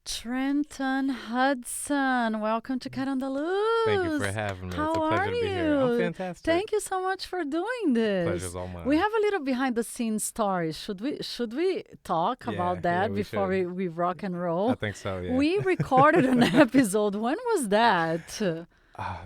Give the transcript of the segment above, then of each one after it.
Trenton Hudson, welcome to Cat on the Loose. Thank you for having me. How It's a pleasure are to be here. I'm you? fantastic. Thank you so much for doing this. Pleasure's all mine. We have a little behind the scenes story. Should we talk about that we before we rock and roll? I think so, yeah. We recorded an episode. When was that?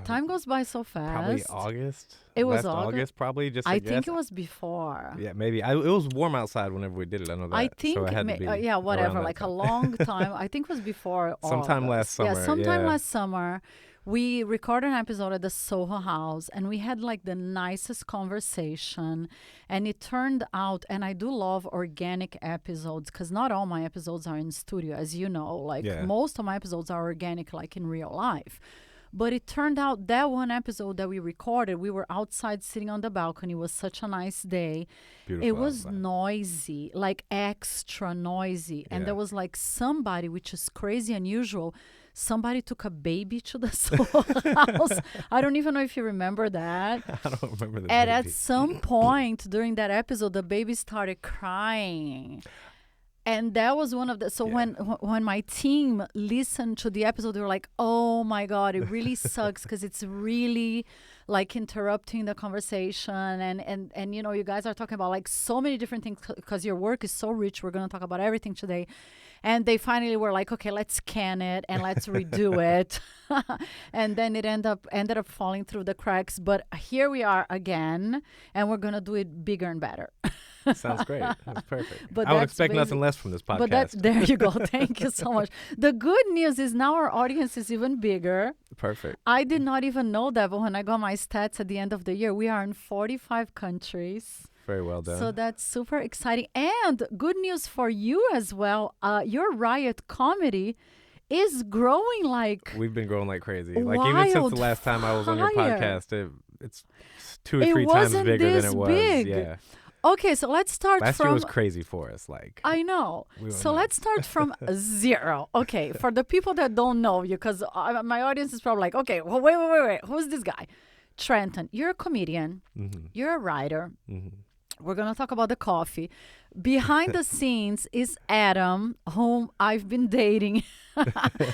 Time goes by so fast. Probably August. It was Last August, probably. I think it was before. Yeah, maybe. It was warm outside whenever we did it. I know that. I think, so it had to be yeah, whatever, around like that a time. long time. I think it was before Sometime last summer. Yeah, sometime last summer. We recorded an episode at the Soho House, and we had like the nicest conversation. And it turned out, and I do love organic episodes because not all my episodes are in studio, as you know. Like most of my episodes are organic, like in real life. But it turned out that one episode that we recorded, we were outside sitting on the balcony. It was such a nice day. Beautiful it was outside. noisy, like extra noisy. And there was like somebody, which is crazy unusual, somebody took a baby to the Soho House. I don't even know if you remember that. I don't remember the And baby. at some point during that episode, the baby started crying. And that was one of the when my team listened to the episode, they were like, "Oh my God, it really sucks because it's really like interrupting the conversation." And you know, you guys are talking about like so many different things because your work is so rich. We're gonna talk about everything today. And they finally were like, "Okay, let's scan it and let's redo it." And then it ended up falling through the cracks. But here we are again, and we're gonna do it bigger and better. Sounds great. That's perfect. But I would expect nothing less from this podcast. But there you go. Thank you so much. The good news is now our audience is even bigger. Perfect. I did not even know that, but when I got my stats at the end of the year, we are in 45 countries. Very well done. So that's super exciting. And good news for you as well. Your Riot comedy is growing like We've been growing like crazy. Like even since the last time I was on your podcast, it's 2 or 3 times bigger than it was. Big. Yeah. Okay, so let's start Last from... year was crazy for us. Like I know. So let's start from zero. Okay, for the people that don't know you, because my audience is probably like, okay, well, wait. Who's this guy? Trenton, you're a comedian. Mm-hmm. You're a writer. Mm-hmm. We're going to talk about the coffee. Behind the scenes is Adam, whom I've been dating.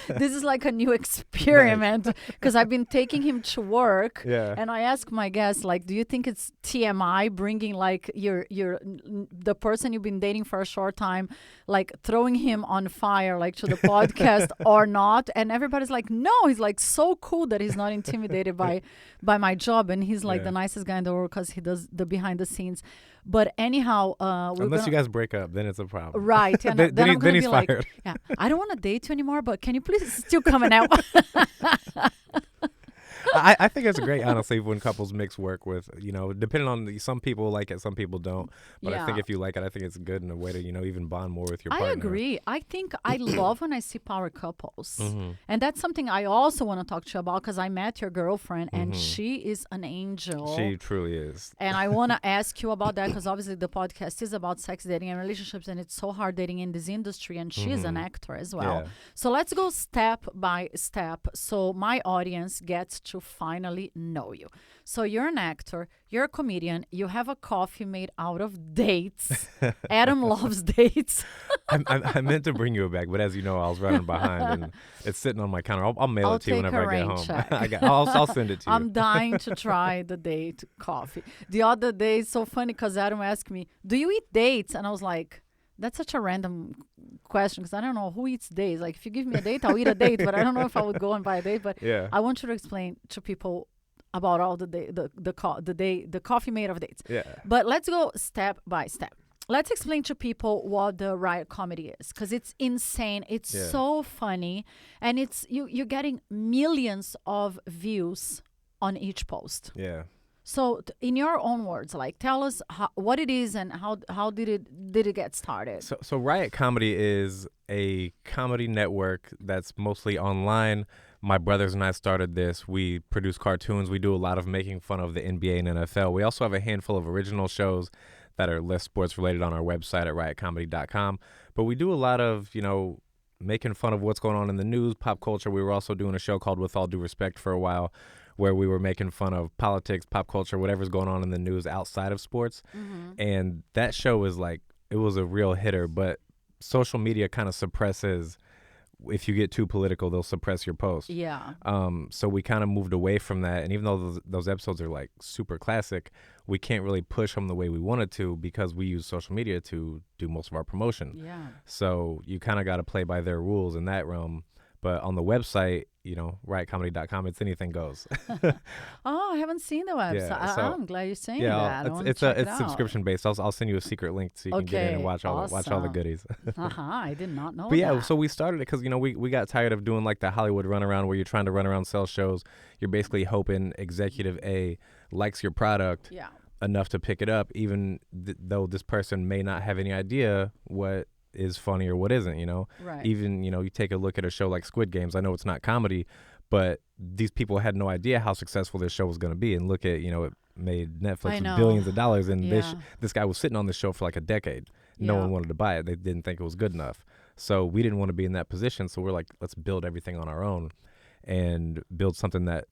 This is like a new experiment because I've been taking him to work. Yeah. And I ask my guests, like, do you think it's TMI bringing like the person you've been dating for a short time, like throwing him on fire, like to the podcast or not? And everybody's like, no, he's like so cool that he's not intimidated by my job. And he's like the nicest guy in the world because he does the behind the scenes. But anyhow, unless you guys break up, then it's a problem. Right. And then I'm going to be fired. like, yeah, I don't want to date you anymore, but can you please still come and out? I think it's great, honestly, when couples mix work with, depending on some people like it, some people don't. But I think if you like it, I think it's good in a way to, even bond more with your partner. I agree. I think I love when I see power couples. Mm-hmm. And that's something I also want to talk to you about because I met your girlfriend and she is an angel. She truly is. And I want to ask you about that because obviously the podcast is about sex, dating, and relationships, and it's so hard dating in this industry. And she is an actor as well. Yeah. So let's go step by step so my audience gets to finally know you. So you're an actor, you're a comedian, you have a coffee made out of dates. Adam loves dates. I meant to bring you a bag, but as you know, I was running behind and it's sitting on my counter. I'll mail it to you whenever I get home. I'll send it to you. I'm dying to try the date coffee. The other day, it's so funny because Adam asked me, do you eat dates? And I was like, that's such a random question because I don't know who eats dates. Like if you give me a date, I'll eat a date, but I don't know if I would go and buy a date. But I want you to explain to people about all the coffee made of dates. Yeah. But let's go step by step. Let's explain to people what the Riot comedy is because it's insane. It's so funny, and it's you're getting millions of views on each post. Yeah. So in your own words, like tell us what it is and how did it get started? So Riot Comedy is a comedy network that's mostly online. My brothers and I started this. We produce cartoons. We do a lot of making fun of the NBA and NFL. We also have a handful of original shows that are less sports related on our website at riotcomedy.com. But we do a lot of, making fun of what's going on in the news, pop culture. We were also doing a show called With All Due Respect for a while, where we were making fun of politics, pop culture, whatever's going on in the news outside of sports. Mm-hmm. And that show was like, it was a real hitter, but social media kind of suppresses if you get too political, they'll suppress your post. Yeah. So we kind of moved away from that. And even though those episodes are like super classic, we can't really push them the way we wanted to because we use social media to do most of our promotion. Yeah. So you kind of got to play by their rules in that realm. But on the website, riotcomedy.com, it's anything goes. Oh, I haven't seen the website. Yeah, so- I'm glad you're saying Yeah, that. I wanna it's check it it's out. subscription based. I'll send you a secret link so you can get in and Okay, watch all the awesome. goodies. I did not know But yeah, that. so we started it because we got tired of doing like the Hollywood runaround where you're trying to run around, sell shows. You're basically hoping executive A likes your product Yeah. enough to pick it up, even though this person may not have any idea what is funny or what isn't. Right. Even you take a look at a show like Squid Games. I know it's not comedy, but these people had no idea how successful this show was going to be. And look at it made I Netflix know. billions of dollars, and Yeah. this guy was sitting on this show for like a decade. No Yeah. one wanted to buy it. They didn't think it was good enough. So we didn't want to be in that position. So we're like, let's build everything on our own and build something that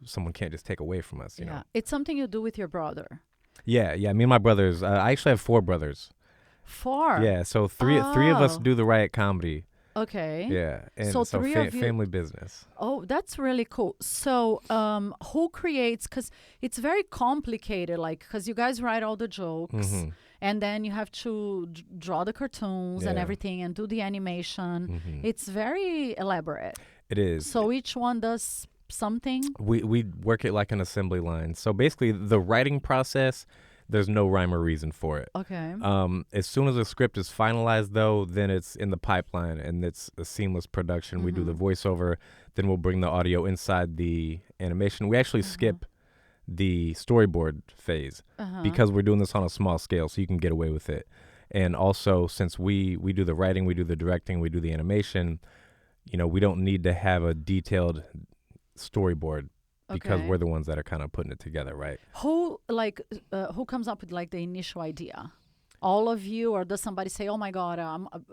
someone can't just take away from us. Yeah. It's something you do with your brother. Yeah. Me and my brothers. I actually have 4 brothers. 4. Yeah. So three of us Oh. do the Riot Comedy. Okay. Yeah. And So three of you- family business. Oh, that's really cool. So, who creates? Because it's very complicated. Like, because you guys write all the jokes, Mhm. and then you have to draw the cartoons and Yeah. everything, and do the animation. Mhm. It's very elaborate. It is. So each one does something. We work it like an assembly line. So basically, the writing process, there's no rhyme or reason for it. Okay. As soon as the script is finalized, though, then it's in the pipeline and it's a seamless production. We do the voiceover, then we'll bring the audio inside the animation. We actually skip the storyboard phase because we're doing this on a small scale, so you can get away with it. And also, since we do the writing, we do the directing, we do the animation, we don't need to have a detailed storyboard because Okay. we're the ones that are kind of putting it together, right? Who who comes up with like the initial idea? All of you, or does somebody say, "Oh my God,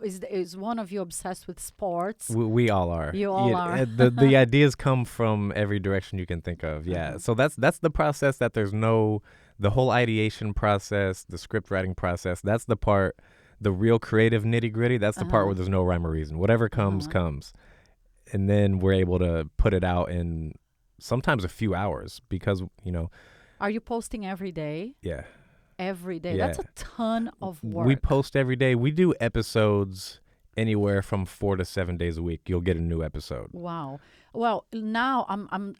is one of you obsessed with sports?" We all are. You all are. The ideas come from every direction you can think of. Yeah. So that's the process that there's no, the whole ideation process, the script writing process. That's the part, the real creative nitty gritty. That's the part where there's no rhyme or reason. Whatever comes, comes. And then we're able to put it out in sometimes a few hours because, Are you posting every day? yeah. Every day. Yeah. That's a ton of work. We post every day. We do episodes anywhere from 4 to 7 days a week. You'll get a new episode. Wow. Well, now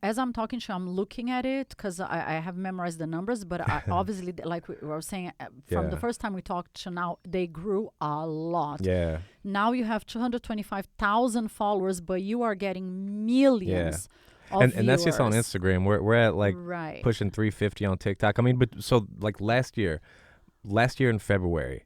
as I'm talking to you, I'm looking at it because I have memorized the numbers, but I obviously, like we were saying, from the Yeah. first time we talked to now, they grew a lot. Yeah. Now you have 225,000 followers, but you are getting millions of And that's just on viewers. Instagram. We're at like Right. pushing 350 on TikTok. I mean, but so like last year in February,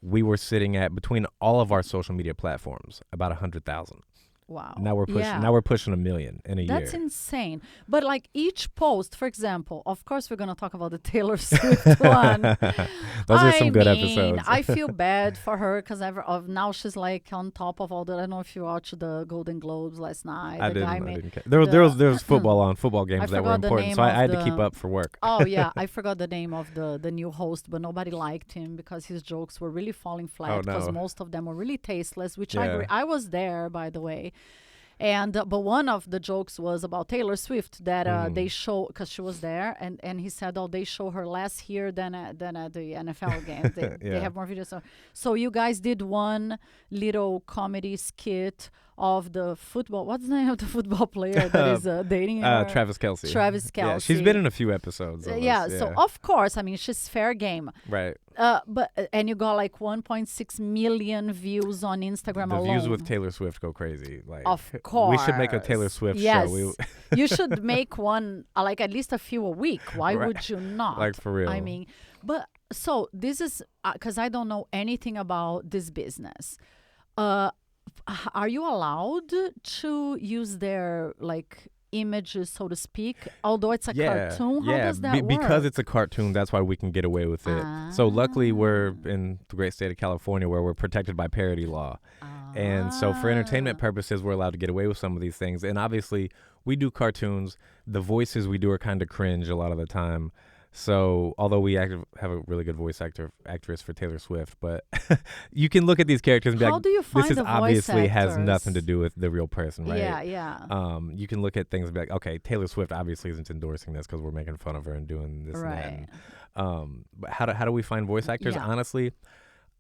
we were sitting at, between all of our social media platforms, about 100,000. Wow. Now we're pushing. Yeah. Now we're pushing 1 million in a That's year. insane. But like each post, for example, of course, we're going to talk about the Taylor Swift one. Those are some I good mean, episodes. I feel bad for her because now she's like on top of all the. I don't know if you watched the Golden Globes last night. I The guy didn't. I made- didn't care. There was football games that were forgot the important, name so I of had to the- keep up for work. Oh yeah, I forgot the name of the new host, but nobody liked him because his jokes were really falling flat Oh, because no. most of them were really tasteless. Which I Yeah. agree. I was there, by the way. And but one of the jokes was about Taylor Swift that they show because she was there, and he said, "Oh, they show her less here than at the NFL game. They Yeah. have more videos." So you guys did one little comedy skit of the football. What's the name of the football player that is dating her? Travis Kelce. Travis Yeah, she's Kelce. been in a few episodes. of us, Yeah, so of course, I mean, she's fair game. right. But and you got like 1.6 million views on Instagram The alone. views with Taylor Swift go crazy. Like, Of we should make a Taylor course. Swift Yes. show. You should make one like at least a few a week. Why Right. would you not? Like, for real. I mean, but so this is because I don't know anything about this business. Are you allowed to use their like images, so to speak? Although it's a cartoon, how does that work? Because it's a cartoon, that's why we can get away with it. So luckily, we're in the great state of California where we're protected by parody law. And so for entertainment purposes, we're allowed to get away with some of these things. And obviously, we do cartoons. The voices we do are kind of cringe a lot of the time. So although we have a really good actress for Taylor Swift, but you can look at these characters and be How like, do you this find is the voice obviously has actors? nothing to do with the real person, right? Yeah, yeah. You can look at things and be like, okay, Taylor Swift obviously isn't endorsing this because we're making fun of her and doing this and that. Right. And, but how do we find voice actors? Yeah. Honestly,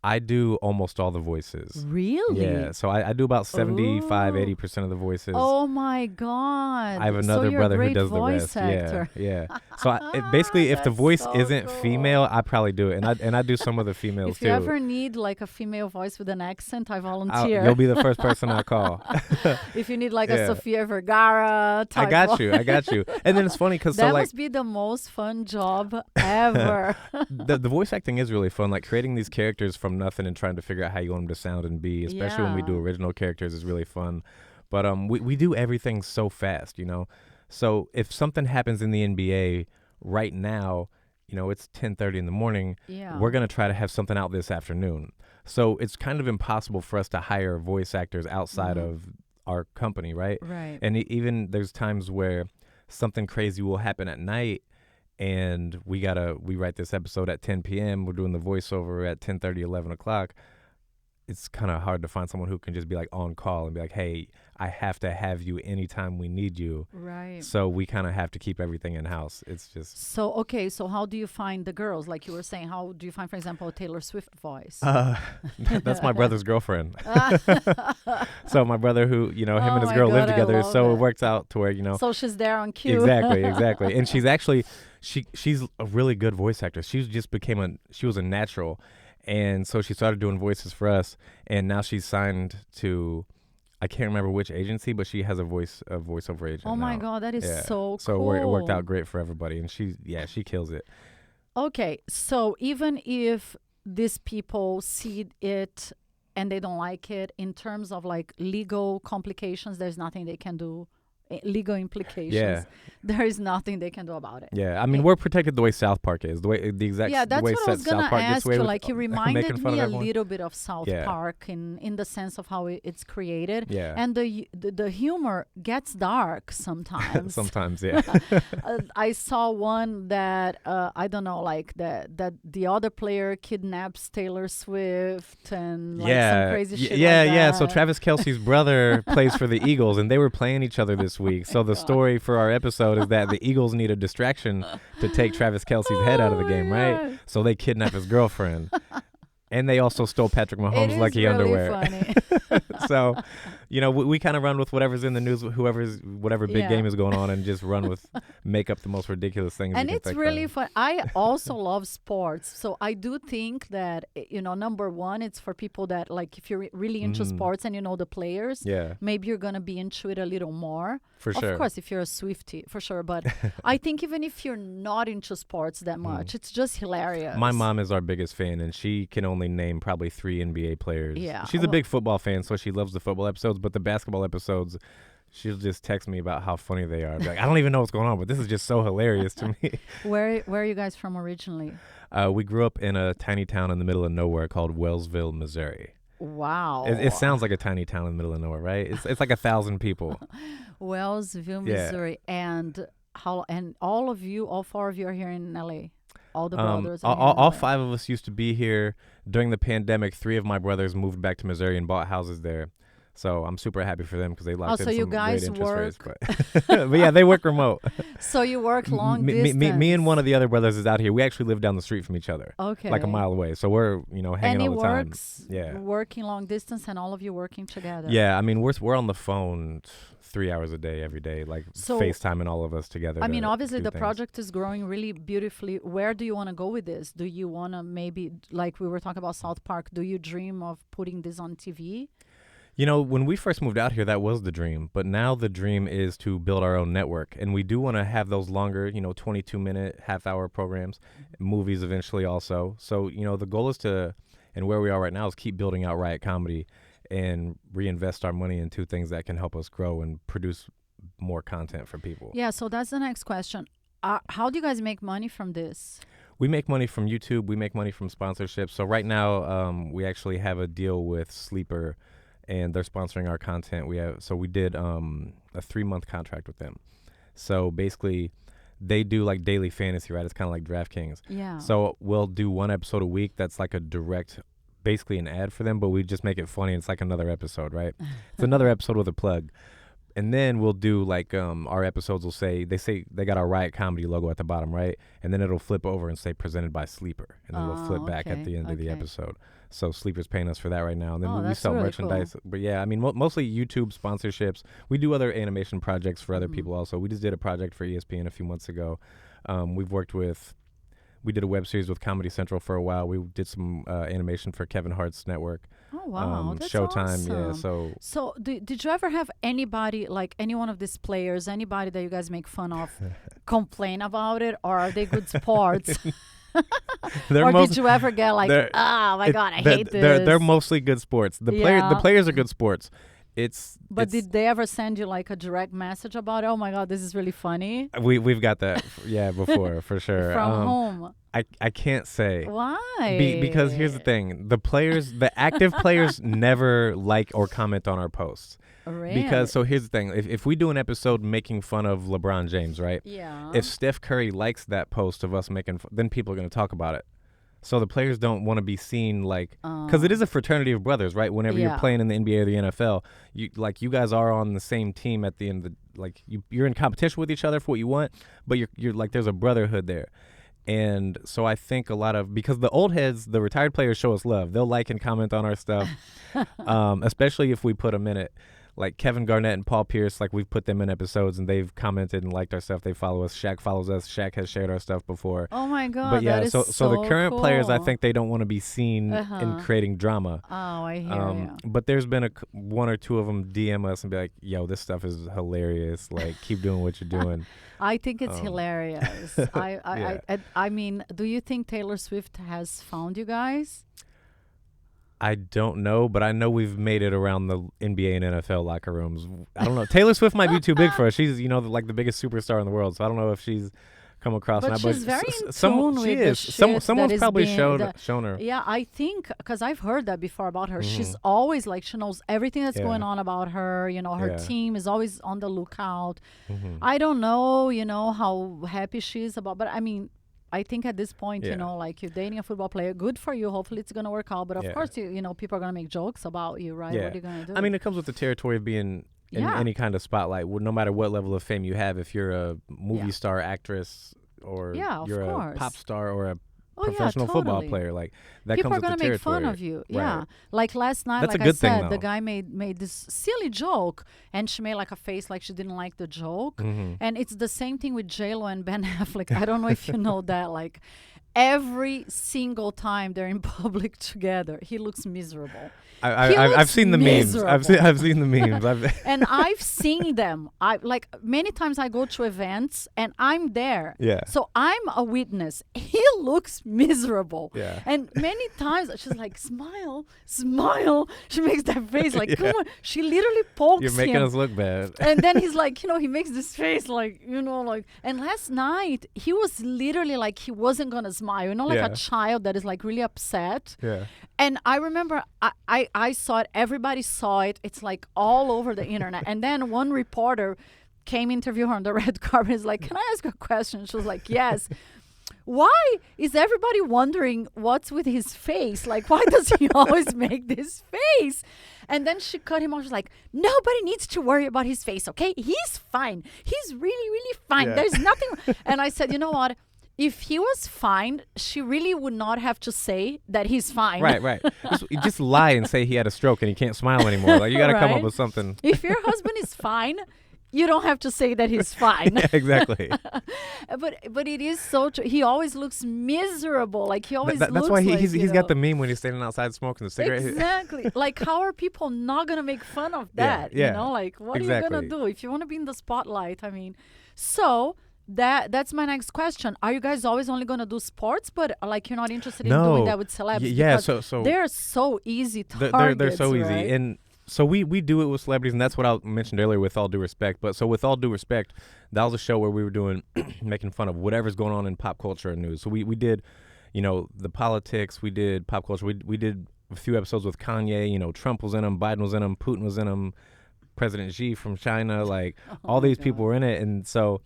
I do almost all the voices. Really? Yeah, so I do about 75, Ooh. 80% of the voices. Oh my God. I have So another you're a brother who great does the voice rest. actor. Yeah. So basically, if the That's voice so isn't cool. female, I probably do it, and I do some of the females If too. you ever need like a female voice with an accent, I volunteer. You'll be the first person I call. If you need like Yeah. a Sofia Vergara type I got voice. you. And then it's funny because That so like must be the most fun job ever. the voice acting is really fun. Like creating these characters from nothing and trying to figure out how you want them to sound and be, especially when we do Yeah. original characters, is really fun. But we do everything so fast, you know. So if something happens in the NBA right now, you know, it's 10:30 in the morning. Yeah. We're gonna try to have something out this afternoon. So it's kind of impossible for us to hire voice actors outside Mhm. of our company, right? Right. And even there's times where something crazy will happen at night, and we write this episode at 10 p.m. We're doing the voiceover at 10:30, 11 o'clock. It's kind of hard to find someone who can just be like on call and be like, hey, I have to have you anytime we need you. Right. So we kind of have to keep everything in house. It's just So, okay, so how do you find the girls? Like you were saying, how do you find, for example, a Taylor Swift voice? that's my brother's girlfriend. So my brother, who, you know, him Oh and his my girl live God, I together, love so it. it works out to where, you know, So she's there on cue. exactly. And she's actually she's a really good voice actress. She was a natural. And so she started doing voices for us, and now she's signed to, I can't remember which agency, but she has a voiceover agent. Oh my now. God, that is Yeah. so So cool. it worked out great for everybody, and she kills it. Okay, so even if these people see it and they don't like it, in terms of like legal complications, there's nothing they can do. Legal implications. Yeah. There is nothing they can do about it. Yeah, I mean, we're protected the way South Park is, the exact Yeah, that's way what I was South gonna Park gets ask away you. with Like, you making reminded fun me of a everyone. little bit of South Yeah. Park in the sense of how it's created. Yeah. And the humor gets dark sometimes. Sometimes, yeah. I saw one that I don't know, like that the other player kidnaps Taylor Swift and like some crazy shit. Yeah, like yeah. that. So Travis Kelce's brother plays for the Eagles, and they were playing each other this week. So the story for our episode is that the Eagles need a distraction to take Travis Kelce's head out of the Oh game, my right? God. So they kidnap his girlfriend. And they also stole Patrick It Mahomes' is lucky really underwear. funny. So, you know, we kind of run with whatever's in the news, whatever big Yeah. game is going on, and just make up the most ridiculous things. And we can it's think really of. fun. I also love sports. So I do think that, number one, it's for people that, like, if you're really into sports and you know the players, Yeah, maybe you're going to be into it a little more. for sure. Of course, if you're a Swiftie, for sure. But I think even if you're not into sports that much, it's just hilarious. My mom is our biggest fan, and she can only name probably 3 NBA players. Yeah, She's a big football fan, so she loves the football episodes, but the basketball episodes, she'll just text me about how funny they are. Like, I don't even know what's going on, but this is just so hilarious to me. Where are you guys from originally? We grew up in a tiny town in the middle of nowhere called Wellsville, Missouri. Wow. It sounds like a tiny town in the middle of nowhere, right? It's like 1,000 people. Wellsville, Yeah. Missouri. And all 4 of you are here in LA. All the brothers are here in All LA. 5 of us used to be here during the pandemic. 3 of my brothers moved back to Missouri and bought houses there. So I'm super happy for them because they locked in so you some guys great interest work- rates. But yeah, they work remote. So you work long me, distance. me and one of the other brothers is out here. We actually live down the street from each other, Okay. like a mile away. So we're hanging And it all the time. works. Yeah. Working long distance and all of you working together. Yeah, I mean we're on the phone 3 hours a day every day, like So- FaceTiming all of us together. I mean, to obviously do the things. project is growing really beautifully. Where do you want to go with this? Do you want to maybe, like we were talking about South Park, do you dream of putting this on TV? You know, when we first moved out here, that was the dream. But now the dream is to build our own network. And we do want to have those longer, 22-minute, half-hour programs, movies eventually also. So, the goal is and where we are right now is keep building out Riot Comedy and reinvest our money into things that can help us grow and produce more content for people. Yeah, so that's the next question. How do you guys make money from this? We make money from YouTube. We make money from sponsorships. So right now, we actually have a deal with Sleeper, and they're sponsoring our content. We did a 3-month contract with them. So basically, they do like daily fantasy, right? It's kind of like DraftKings. Yeah. So we'll do one episode a week that's like a direct, basically an ad for them, but we just make it funny. It's like another episode, right? It's another episode with a plug. And then we'll do like our episodes will say they got our Riot comedy logo at the bottom, right? And then it'll flip over and say presented by Sleeper, and then we'll flip back at the end of the episode. So Sleeper's paying us for that right now, and then we sell really merchandise. Cool. But yeah, I mean mostly YouTube sponsorships. We do other animation projects for other people also. We just did a project for ESPN a few months ago. We did a web series with Comedy Central for a while. We did some animation for Kevin Hart's network. Oh, wow. That's Showtime, awesome. yeah. So did you ever have anybody, like any one of these players, anybody that you guys make fun of, complain about it? Or are they good sports? Or did you ever get like, oh, my God, I hate this? They're mostly good sports. The players are good sports. But did they ever send you like a direct message about it? Oh my God, this is really funny. We've got that, before for sure. From home. I can't say why. Because here's the thing: the active players never like or comment on our posts. Really? Because so here's the thing: if we do an episode making fun of LeBron James, right? Yeah. If Steph Curry likes that post of us making, then people are going to talk about it. So the players don't want to be seen like, because it is a fraternity of brothers, right? Whenever you're playing in the NBA or the NFL, you guys are on the same team at the end of you're in competition with each other for what you want, but you're like there's a brotherhood there. And so I think because the old heads, the retired players show us love. They'll like and comment on our stuff, especially if we put them in it. Like Kevin Garnett and Paul Pierce, like we've put them in episodes and they've commented and liked our stuff. They follow us. Shaq follows us. Shaq has shared our stuff before. Oh my God! But yeah, that is so the current cool. players, I think they don't want to be seen in creating drama. Oh, I hear you. But there's been one or two of them DM us and be like, "Yo, this stuff is hilarious. Like, keep doing what you're doing." I think it's hilarious. I mean, do you think Taylor Swift has found you guys? I don't know, but I know we've made it around the NBA and NFL locker rooms. I don't know. Taylor Swift might be too big for us. She's, like the biggest superstar in the world. So I don't know if she's come across. But she's very in tune with the shit someone's probably shown her. Yeah, I think, because I've heard that before about her. She's always like, she knows everything that's going on about her. Her team is always on the lookout. I don't know, how happy she is about, but I mean, I think at this point, like you're dating a football player, good for you. Hopefully it's going to work out. But of course, people are going to make jokes about you, right? Yeah. What are you going to do? I mean, it comes with the territory of being in any kind of spotlight, no matter what level of fame you have. If you're a movie star, actress, or you're a pop star or a professional football player, like that people comes with the territory. People are going to make fun of you. Right. Yeah. Like last night, That's like a good I said, thing, the guy made this silly joke and she made like a face like she didn't like the joke. And it's the same thing with J-Lo and Ben Affleck. I don't know if you know that. Like every single time they're in public together, he looks miserable. I've seen the memes. I've seen the memes. And I've seen them. Many times I go to events and I'm there. Yeah. So I'm a witness. He looks miserable. Yeah. And many times she's like, smile. She makes that face like, come on. She literally pokes him. You're making us look bad. And then he's like, he makes this face like, and last night he was literally like he wasn't gonna smile, like a child that is like really upset. Yeah. And I remember I saw it. Everybody saw it. It's like all over the internet. And then one reporter came interview her on the red carpet. He's like, can I ask a question? She was like, yes. Why is everybody wondering what's with his face? Like, why does he always make this face? And then she cut him off. She's like, nobody needs to worry about his face, okay? He's fine. He's really, really fine. Yeah. There's nothing. And I said, you know what? If he was fine, she really would not have to say that he's fine. Right. Just lie and say he had a stroke and he can't smile anymore. Like, you got to come up with something. If your husband is fine, you don't have to say that he's fine. Yeah, exactly. But it is so true. He always looks miserable. Like he always looks that's why like, he's got the meme when he's standing outside smoking a cigarette. Exactly. Like, how are people not gonna make fun of that? Yeah. Like, what are you gonna do if you want to be in the spotlight? I mean, so that's my next question. Are you guys always only gonna do sports, but like you're not interested in doing that with celebs? Yeah. So they're so easy targets. They're so easy, right? and so we do it with celebrities, and that's what I mentioned earlier with All Due Respect. But so with All Due Respect, that was a show where we were doing making fun of whatever's going on in pop culture and news. So we did, the politics. We did pop culture. We did a few episodes with Kanye. Trump was in them, Biden was in them, Putin was in them, President Xi from China. Like all these people were in it, and so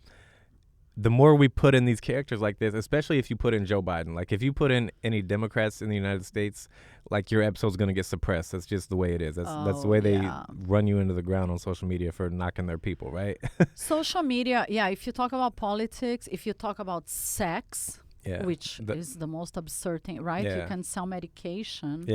the more we put in these characters like this, especially if you put in Joe Biden, like if you put in any Democrats in the United States, like your episode's going to get suppressed. That's just the way it is. That's the way they run you into the ground on social media for knocking their people, right? Social media, yeah, if you talk about politics, if you talk about sex, which is the most absurd thing, right? You can sell medication.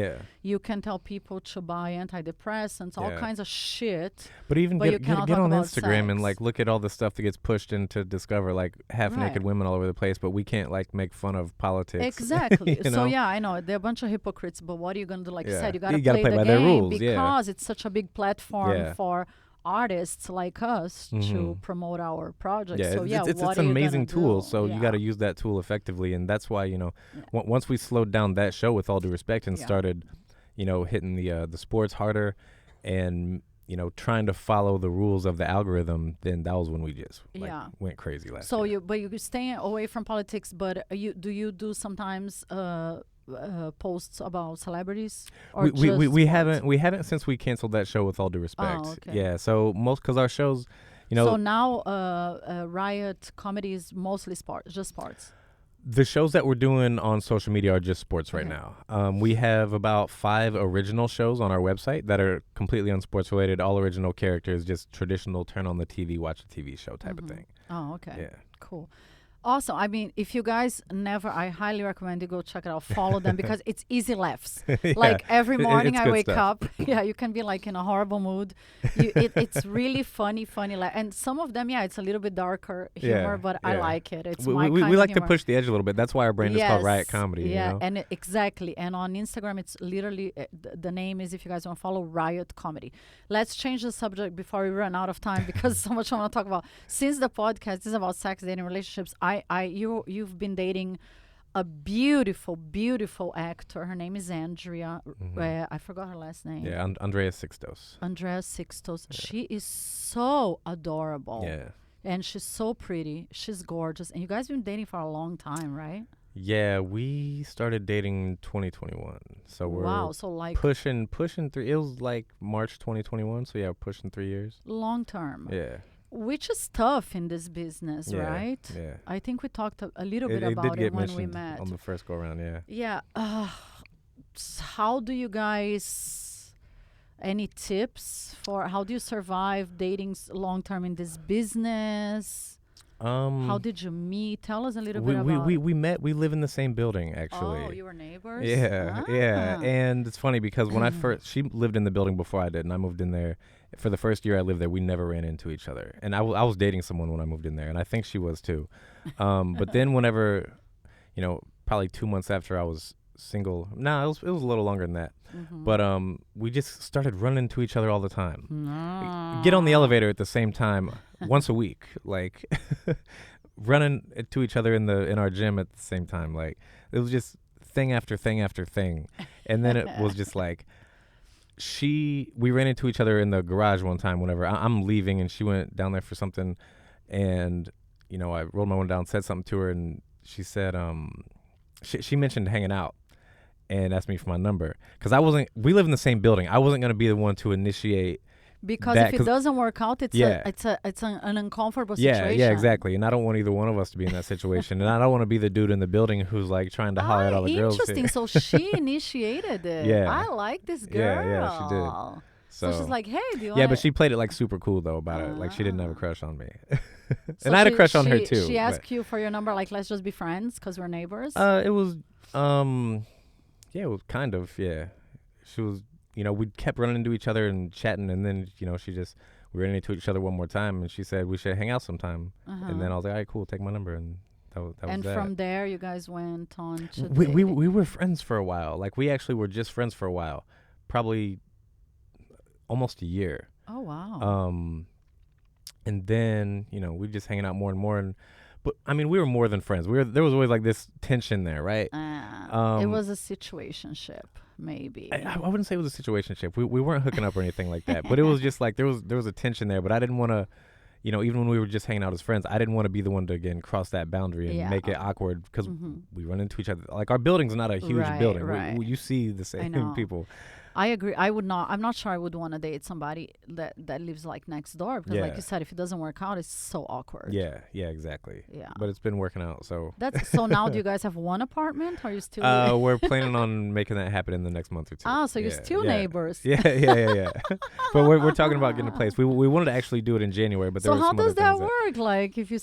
You can tell people to buy antidepressants, all kinds of shit. But even get on Instagram sex. and like look at all the stuff that gets pushed into Discover, like half naked women all over the place, but we can't like make fun of politics. Exactly. You know? So yeah, I know they're a bunch of hypocrites, but what are you gonna do? Like you said, you gotta play the by game their rules, because it's such a big platform for artists like us to promote our projects. It's an amazing tool. So you got to use that tool effectively, and that's why once we slowed down that show, with all due respect, and started hitting the sports harder, and trying to follow the rules of the algorithm, then that was when we just went crazy last year. But you stay away from politics, but do you do sometimes posts about celebrities, or we haven't since we canceled that show, with all due respect. So because our shows, so now Riot comedy is mostly just sports. The shows that we're doing on social media are just sports right now. We have about 5 original shows on our website that are completely unsports related, all original characters, just traditional turn on the TV, watch a TV show type of thing. Oh, okay. Yeah. Cool. Awesome. I mean, if you guys I highly recommend you go check it out. Follow them because it's easy laughs. Like every morning I wake up. Yeah, you can be like in a horrible mood. It's really funny and some of them, it's a little bit darker humor, but I like it. It's my kind of we like humor. to push the edge a little bit. That's why our brand is called Riot Comedy. Yeah, and exactly. And on Instagram, it's literally the name is, if you guys want to follow, Riot Comedy. Let's change the subject before we run out of time because so much I want to talk about. Since the podcast is about sex, dating, relationships, you've been dating a beautiful, beautiful actor. Her name is Andrea. I forgot her last name. Yeah, Andrea Sixtos. Andrea Sixtos. Yeah. She is so adorable. Yeah. And she's so pretty. She's gorgeous. And you guys have been dating for a long time, right? Yeah, we started dating 2021. So we're so like pushing 3. It was like March 2021. So yeah, pushing 3 years. Long term. Yeah. Which is tough in this business, right? Yeah. I think we talked a little bit about it when we met. On the first go around, Yeah. How do you guys, any tips for how do you survive dating long term in this business? How did you meet? Tell us a little bit about it. We met. We live in the same building, actually. Oh, you were neighbors? Yeah. And it's funny because when she lived in the building before I did, and I moved in there. For the first year I lived there, we never ran into each other. And I was dating someone when I moved in there, and I think she was too. But then whenever, probably 2 months after I was single, it was a little longer than that. But we just started running into each other all the time. Get on the elevator at the same time once a week, like running to each other in our gym at the same time. Like it was just thing after thing after thing. And then it was just like, we ran into each other in the garage one time whenever I'm leaving, and she went down there for something, and I rolled my window down, said something to her, and she said she mentioned hanging out and asked me for my number because we live in the same building. I wasn't going to be the one to initiate because that, if it doesn't work out, it's an uncomfortable situation. Yeah, exactly. And I don't want either one of us to be in that situation. And I don't want to be the dude in the building who's like trying to holler at all the girls. Interesting. So she initiated it. Yeah. I like this girl. Yeah, she did. So she's like, hey, do you want? Yeah, but she played it like super cool though about it. Like she didn't have a crush on me. And I had a crush on her too. She asked you for your number, like let's just be friends because we're neighbors. It was it was kind of, She was, we kept running into each other and chatting, and then, we ran into each other one more time, and she said we should hang out sometime. And then I was like, all right, cool, take my number, and that was that. And from there, you guys went on to we were friends for a while. Like, we actually were just friends for a while, probably almost a year. Oh, wow. And then, we just hanging out more and more, but I mean, we were more than friends. There was always like this tension there, right? It was a situationship, maybe. I wouldn't say it was a situationship. We weren't hooking up or anything like that. But it was just like there was a tension there. But I didn't want to, even when we were just hanging out as friends, I didn't want to be the one to again cross that boundary and make it awkward because we run into each other. Like our building's not a huge building. Right. You see the same people. I agree. I would not. I'm not sure I would want to date somebody that lives like next door because, like Yeah. you said, if it doesn't work out, it's so awkward. Yeah, exactly. Yeah. But it's been working out, so That's so. Now, do you guys have one apartment? Or are you still? we're planning on making that happen in the next month or two. Ah, so you're still neighbors. Yeah. But we're talking about getting a place. We wanted to actually do it in January, but there So was how some other does that things work? Like, if you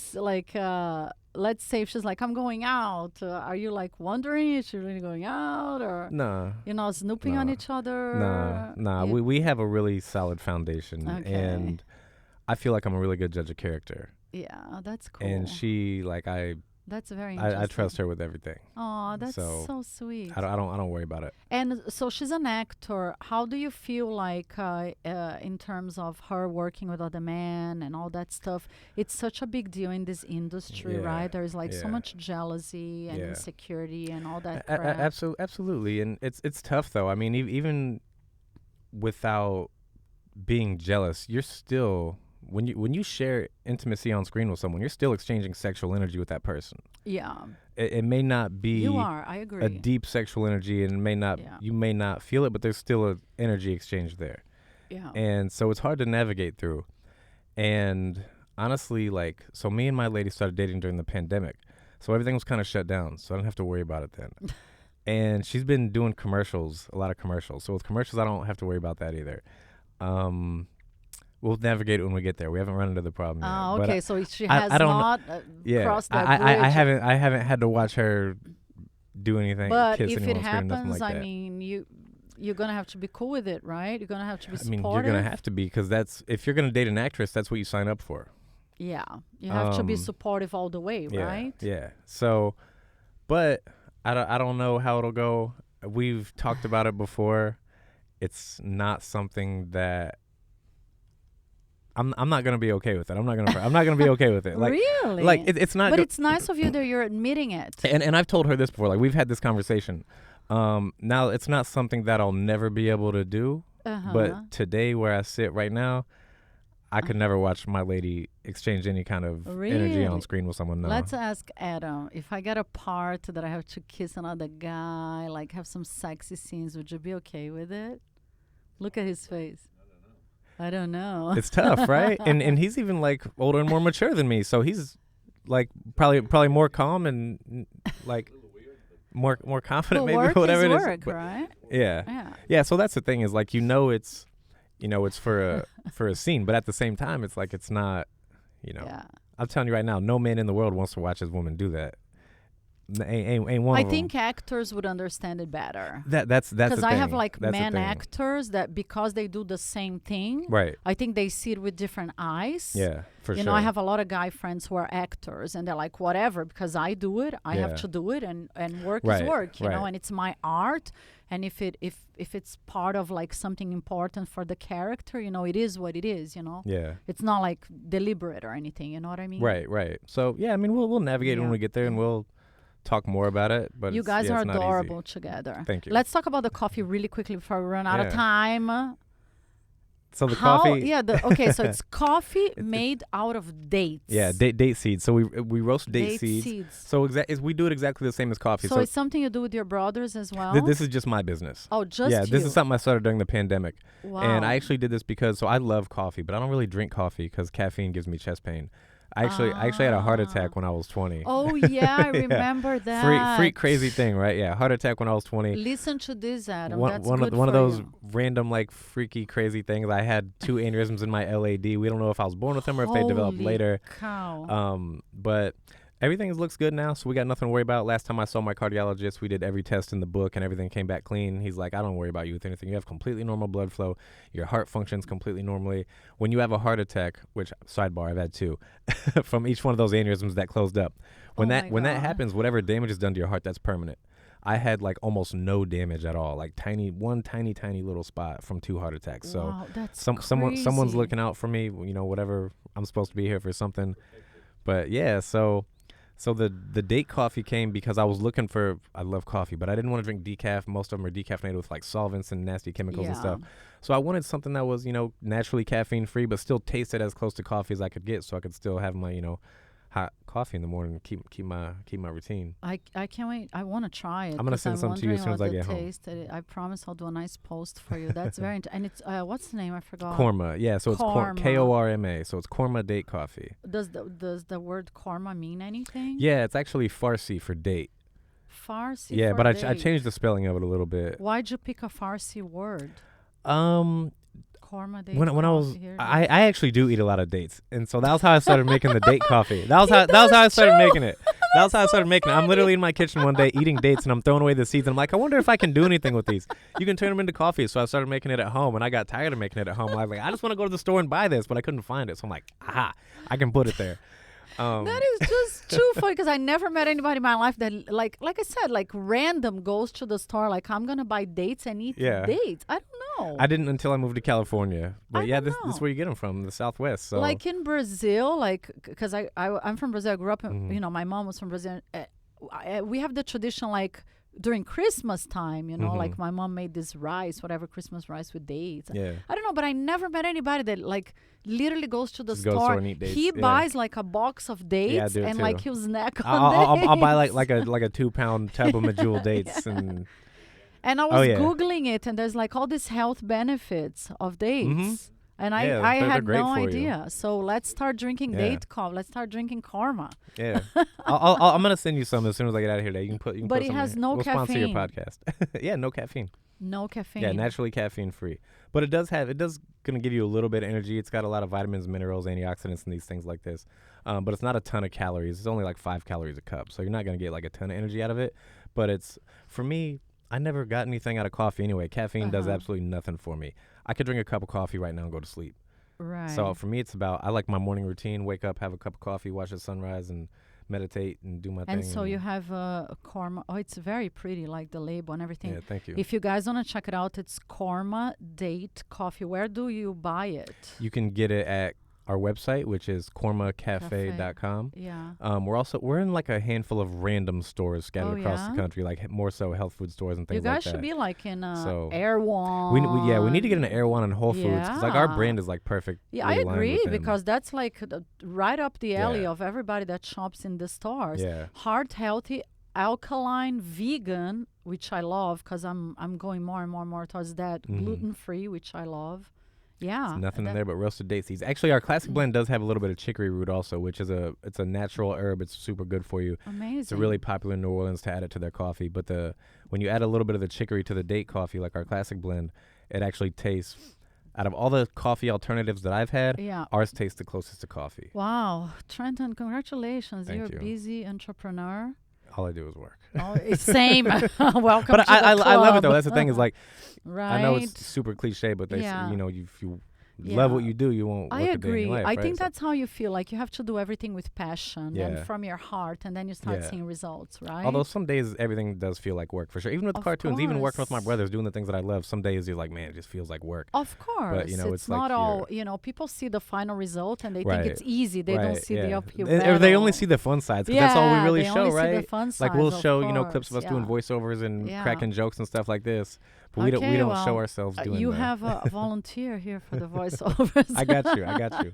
let's say if she's like, I'm going out. Are you like wondering if she's really going out, or Nah. snooping on Nah. each other? Nah. Yeah. We have a really solid foundation, Okay. and I feel like I'm a really good judge of character. Yeah, that's cool. And she, like, That's very interesting. I trust her with everything. Oh, that's So, so sweet. I don't worry about it. And so she's an actor. How do you feel like in terms of her working with other men and all that stuff? It's such a big deal in this industry, Yeah, right? There's like so yeah. much jealousy and Yeah. insecurity and all that crap. Absolutely, and it's tough though. I mean, even without being jealous, you're still when you share intimacy on screen with someone, you're still exchanging sexual energy with that person. Yeah, It may not be you are. I agree. a deep sexual energy, and Yeah. you may not feel it, but there's still a energy exchange there. Yeah. And so it's hard to navigate through. And honestly, like, so me and my lady started dating during the pandemic. So everything was kind of shut down. So I didn't have to worry about it then. And she's been doing commercials, a lot of commercials. So with commercials, I don't have to worry about that either. We'll navigate it when we get there. We haven't run into the problem yet. Oh, But okay. So she I has don't kn- not crossed that I bridge. I haven't had to watch her do anything, But kiss if anyone it on screen, nothing happens, like I that. mean, you're gonna have to be cool with it, right? You're gonna have to be I supportive. mean, you're gonna have to be, because if you're gonna date an actress, that's what you sign up for. Yeah, you have to be Um, supportive all the way, Yeah, right? yeah. So, but I don't know how it'll go. We've talked about it before. It's not something that I'm not gonna be okay with it. I'm not gonna be okay with it. Like, really? like it's not. But it's nice of you that you're admitting it. And I've told her this before. Like, we've had this conversation. Now it's not something that I'll never be able to do. Uh-huh. But today, where I sit right now, I could never watch my lady exchange any kind of energy Really? on screen with someone. No. Let's ask Adam. If I get a part that I have to kiss another guy, like have some sexy scenes, would you be okay with it? Look at his face. I don't know. It's tough, right? And he's even like older and more mature than me, so he's like probably more calm and like more confident, Well, maybe, work whatever is it is. work, But right? yeah. Yeah. So that's the thing, is like, it's for a scene, but at the same time, it's like, it's not, Yeah. I'm telling you right now, no man in the world wants to watch his woman do that. Ain't one I of them. think actors would understand it better. That's the thing. Because I have like That's the men thing. actors that because they do the same thing, Right. I think they see it with different eyes. Yeah, for You sure. know, I have a lot of guy friends who are actors, and they're like, whatever, because I do it, I have Yeah. to do it, and work Right, is work, you know, right. and it's my art. And if it's part of like something important for the character, it is what it is, Yeah. It's not like deliberate or anything, you know what I mean? Right. So yeah, I mean, we'll navigate when Yeah. we get there, and we'll talk more about it. But You guys are it's not easy. adorable together. Thank you. Let's talk about the coffee really quickly before we run out of Yeah. time. So the coffee. Yeah. Okay. So it's coffee made out of dates. Yeah, date seeds. So we roast date seeds. seeds. So we do it exactly the same as coffee. So it's something you do with your brothers as well. This is just my business. Oh, just yeah, this you. is something I started during the pandemic. Wow. And I actually did this because I love coffee, but I don't really drink coffee because caffeine gives me chest pain. I actually had a heart attack when I was 20. Oh yeah, I remember that. Freak crazy thing, right? Yeah, heart attack when I was 20. Listen to this, Adam. One That's of good one of for those you. random, like, freaky crazy things. I had 2 aneurysms in my LAD. We don't know if I was born with them or if they developed Holy later. Cow. But everything looks good now, so we got nothing to worry about. Last time I saw my cardiologist, we did every test in the book and everything came back clean. He's like, I don't worry about you with anything. You have completely normal blood flow. Your heart functions completely normally. When you have a heart attack, which, sidebar, I've had 2 from each one of those aneurysms that closed up. When Oh that my when that God. happens, whatever damage is done to your heart, that's permanent. I had like almost no damage at all, like one tiny little spot from 2 heart attacks. So Wow, that's someone's crazy. looking out for me, whatever. I'm supposed to be here for something. But yeah, so the date coffee came because I was looking for, I love coffee, but I didn't want to drink decaf. Most of them are decaffeinated with like solvents and nasty chemicals and Yeah. stuff. So I wanted something that was, naturally caffeine free, but still tasted as close to coffee as I could get, so I could still have my, hot coffee in the morning. Keep my routine. I can't wait. I want to try it. I'm gonna send some to you as soon as I get home. I promise I'll do a nice post for you. That's very and it's what's the name? I forgot. Korma. Yeah, so it's Korma. So it's Korma date coffee. Does the word korma mean anything? Yeah, it's actually Farsi for date. Farsi. Yeah, for but date. I changed the spelling of it a little bit. Why'd you pick a Farsi word? Korma date. When I was I actually do eat a lot of dates, and so that was how I started making the date coffee. That was how I started making it. That was how I started making it. I'm literally in my kitchen one day eating dates, and I'm throwing away the seeds. And I'm like, I wonder if I can do anything with these. You can turn them into coffee. So I started making it at home, and I got tired of making it at home. I was like, I just want to go to the store and buy this, but I couldn't find it. So I'm like, aha, I can put it there. That is just too funny because I never met anybody in my life that like I said, like random goes to the store like I'm gonna buy dates and eat dates. I don't know. I didn't until I moved to California. But this is where you get them from, the Southwest. So like in Brazil, like because I'm from Brazil. I grew up in, my mom was from Brazil. We have the tradition like during Christmas time, like my mom made this rice, whatever Christmas rice with dates. Yeah. I don't know, but I never met anybody that like literally goes to the store store. and eat dates. He buys like a box of dates and like he'll snack on dates. I'll buy like a 2-pound tub of Medjool dates and I was Googling it, and there's like all these health benefits of dates. And I had no idea. So let's start drinking date coffee. Let's start drinking Korma. Yeah, I'm gonna send you some as soon as I get out of here. You can put. But it has no caffeine. We'll sponsor your podcast. Yeah, no caffeine. No caffeine. Yeah, naturally caffeine free. But it does gonna give you a little bit of energy. It's got a lot of vitamins, minerals, antioxidants, and these things like this. But it's not a ton of calories. It's only like 5 calories a cup. So you're not gonna get like a ton of energy out of it. But it's, for me, I never got anything out of coffee anyway. Caffeine does absolutely nothing for me. I could drink a cup of coffee right now and go to sleep. Right. So for me, it's about, I like my morning routine, wake up, have a cup of coffee, watch the sunrise, and meditate and do my thing. And so you have a Korma. Oh, it's very pretty, like the label and everything. Yeah, thank you. If you guys want to check it out, it's Korma Date Coffee. Where do you buy it? You can get it at our website, which is kormacafe.com. Yeah. We're in like a handful of random stores scattered across the country, like more so health food stores and things like that. You guys should be like in Erewhon. We need to get in Erewhon and Whole Foods because like our brand is like perfect. Yeah, I agree because that's like right up the alley of everybody that shops in the stores. Yeah. Heart healthy, alkaline, vegan, which I love because I'm going more and more towards that. Gluten free, which I love. Yeah. There's nothing in there but roasted date seeds. Actually, our classic blend does have a little bit of chicory root also, which is it's a natural herb. It's super good for you. Amazing. It's really popular in New Orleans to add it to their coffee. But when you add a little bit of the chicory to the date coffee, like our classic blend, it actually tastes, out of all the coffee alternatives that I've had, ours tastes the closest to coffee. Wow. Trenton, congratulations. Thank You're you. A busy entrepreneur. All I do is work. Oh, same. Welcome but to the club. I love it though. That's the thing is like, right. I know it's super cliche, but they say, if you love what you do, you won't work a day in your life, I think that's how you feel. Like you have to do everything with passion and from your heart, and then you start seeing results, right? Although some days everything does feel like work for sure. Even with cartoons, even working with my brothers, doing the things that I love, some days you're like, man, it just feels like work. Of course. But it's not like all, people see the final result and they think it's easy. They don't see the uphill battle. Or they only see the fun sides because that's all we really show, right? See the fun sides, like we'll show, clips of us doing voiceovers and cracking jokes and stuff like this. But we don't show ourselves doing that. You have a volunteer here for the voiceovers. I got you.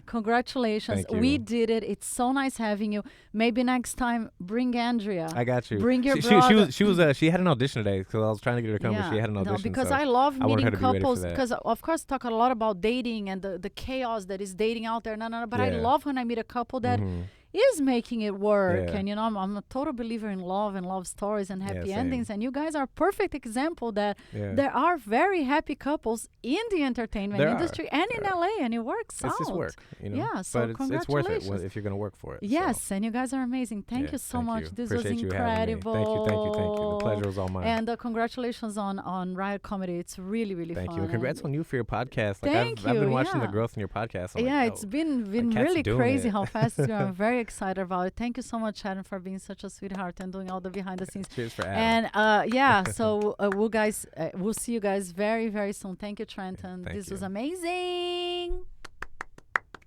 Congratulations. Thank you. We did it. It's so nice having you. Maybe next time, bring Andrea. I got you. Bring your brother. She had an audition today because I was trying to get her to come, but she had an audition. No, because I love meeting couples. Because, of course, talk a lot about dating and the chaos that is dating out there. No. But I love when I meet a couple that is making it work. And, I'm a total believer in love and love stories and happy endings. And you guys are a perfect example that there are very happy couples in the entertainment industry and in LA, and it works out. It's just work, Yeah, so but congratulations. it's worth it if you're going to work for it. Yes, and you guys are amazing. Thank you so much. This Appreciate was you incredible. Thank you. The pleasure was all mine. And congratulations on Riot Comedy. It's really, really fun. Thank you. And congrats on you for your podcast. Like I've been watching the growth in your podcast. It's been really crazy how fast it's going. I'm very excited about it. Thank you so much, Sharon, for being such a sweetheart and doing all the behind the scenes. Cheers for having And so we'll see you guys very, very soon. Thank you, Trenton. This was amazing.